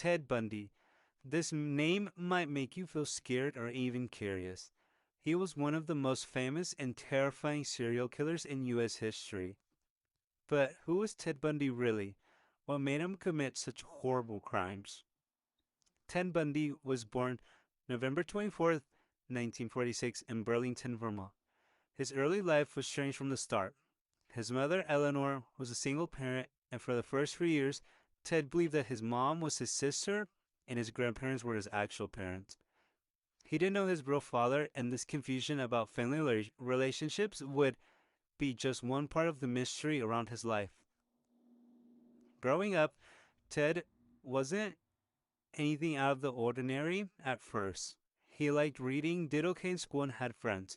Ted Bundy. This name might make you feel scared or even curious. He was one of the most famous and terrifying serial killers in U.S. history. But who was Ted Bundy really? What made him commit such horrible crimes? Ted Bundy was born November 24th, 1946, in Burlington, Vermont. His early life was strange from the start. His mother, Eleanor, was a single parent, and for the first 3 years, Ted believed that his mom was his sister and his grandparents were his actual parents. He didn't know his real father, and this confusion about family relationships would be just one part of the mystery around his life. Growing up, Ted wasn't anything out of the ordinary at first. He liked reading, did okay in school, and had friends.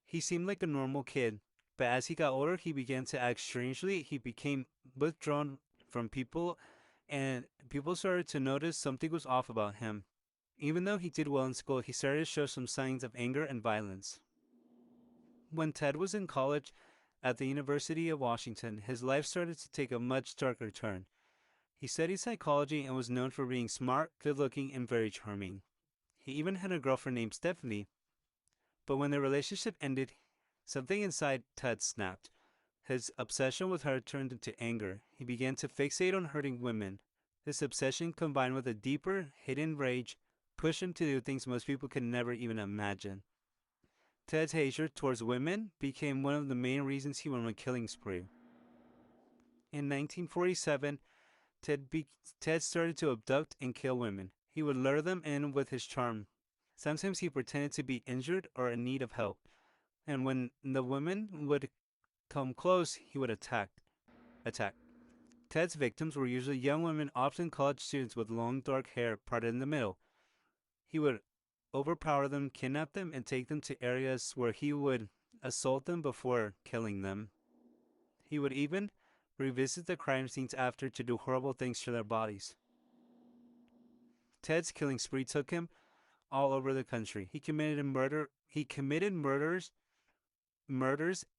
He seemed like a normal kid, but as he got older, he began to act strangely. He became withdrawn from people, and people started to notice something was off about him. Even though he did well in school, he started to show some signs of anger and violence. When Ted was in college at the University of Washington, his life started to take a much darker turn. He studied psychology and was known for being smart, good looking, and very charming. He even had a girlfriend named Stephanie, but when their relationship ended, something inside Ted snapped. His obsession with her turned into anger. He began to fixate on hurting women. This obsession, combined with a deeper, hidden rage, pushed him to do things most people could never even imagine. Ted's hatred towards women became one of the main reasons he went on a killing spree. In 1947, Ted started to abduct and kill women. He would lure them in with his charm. Sometimes he pretended to be injured or in need of help, and when the women would come close, he would attack. Ted's victims were usually young women, often college students with long dark hair parted in the middle. He would overpower them, kidnap them, and take them to areas where he would assault them before killing them. He would even revisit the crime scenes after to do horrible things to their bodies. Ted's killing spree took him all over the country. He committed murders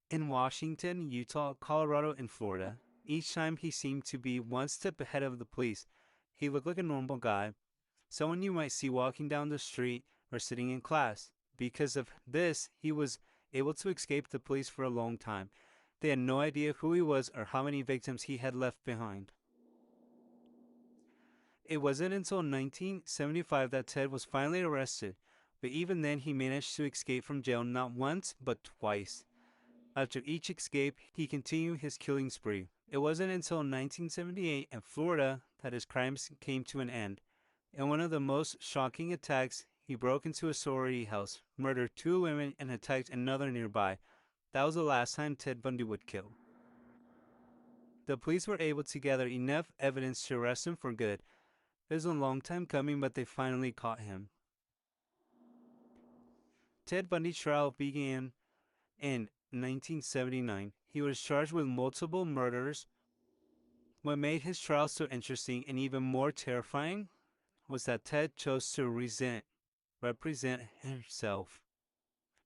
in Washington, Utah, Colorado, and Florida. Each time he seemed to be one step ahead of the police. He looked like a normal guy, someone you might see walking down the street or sitting in class. Because of this, he was able to escape the police for a long time. They had no idea who he was or how many victims he had left behind. It wasn't until 1975 that Ted was finally arrested, but even then he managed to escape from jail not once, but twice. After each escape, he continued his killing spree. It wasn't until 1978 in Florida that his crimes came to an end. In one of the most shocking attacks, he broke into a sorority house, murdered 2 women, and attacked another nearby. That was the last time Ted Bundy would kill. The police were able to gather enough evidence to arrest him for good. It was a long time coming, but they finally caught him. Ted Bundy's trial began in 1979. He was charged with multiple murders. What made his trial so interesting and even more terrifying was that Ted chose to represent himself.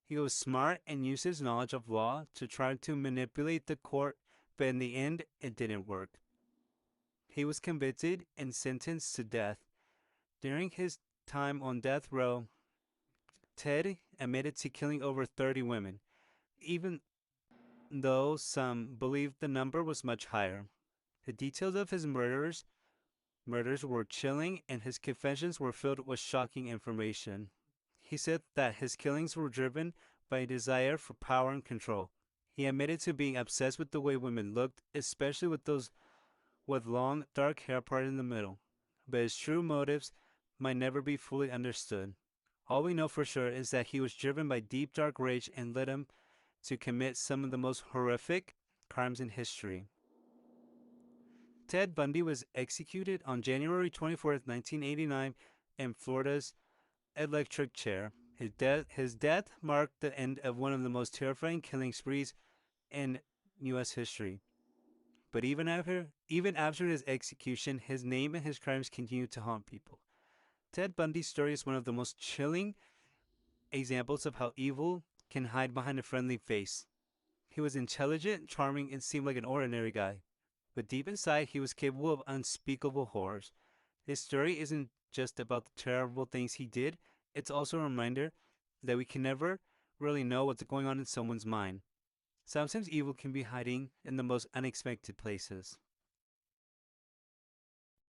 He was smart and used his knowledge of law to try to manipulate the court, but in the end, it didn't work. He was convicted and sentenced to death. During his time on death row, Ted admitted to killing over 30 women, even though some believed the number was much higher. The details of his murders were chilling, and his confessions were filled with shocking information. He said that his killings were driven by a desire for power and control. He admitted to being obsessed with the way women looked, especially with those with long, dark hair parted in the middle. But his true motives might never be fully understood. All we know for sure is that he was driven by deep, dark rage and led him to commit some of the most horrific crimes in history. Ted Bundy was executed on January 24th, 1989, in Florida's electric chair. His death marked the end of one of the most terrifying killing sprees in U.S. history. But even after his execution, his name and his crimes continued to haunt people. Ted Bundy's story is one of the most chilling examples of how evil can hide behind a friendly face. He was intelligent, charming, and seemed like an ordinary guy. But deep inside, he was capable of unspeakable horrors. His story isn't just about the terrible things he did, it's also a reminder that we can never really know what's going on in someone's mind. Sometimes evil can be hiding in the most unexpected places.